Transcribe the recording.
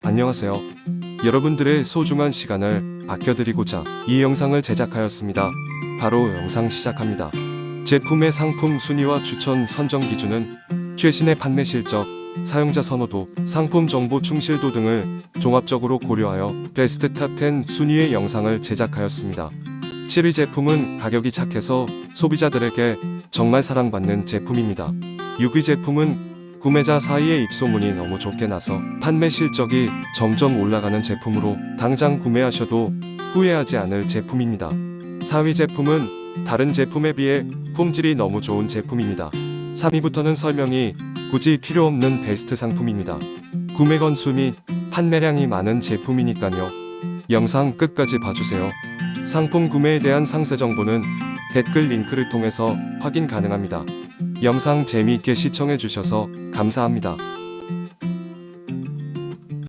안녕하세요. 여러분들의 소중한 시간을 아껴드리고자 이 영상을 제작하였습니다. 바로 영상 시작합니다. 제품의 상품 순위와 추천 선정 기준은 최신의 판매 실적, 사용자 선호도, 상품 정보 충실도 등을 종합적으로 고려하여 베스트 탑10 순위의 영상을 제작하였습니다. 7위 제품은 가격이 착해서 소비자들에게 정말 사랑받는 제품입니다. 6위 제품은 구매자 사이의 입소문이 너무 좋게 나서 판매 실적이 점점 올라가는 제품으로 당장 구매하셔도 후회하지 않을 제품입니다. 4위 제품은 다른 제품에 비해 품질이 너무 좋은 제품입니다. 3위부터는 설명이 굳이 필요 없는 베스트 상품입니다. 구매 건수 및 판매량이 많은 제품이니까요. 영상 끝까지 봐주세요. 상품 구매에 대한 상세 정보는 댓글 링크를 통해서 확인 가능합니다. 영상 재미있게 시청해주셔서 감사합니다.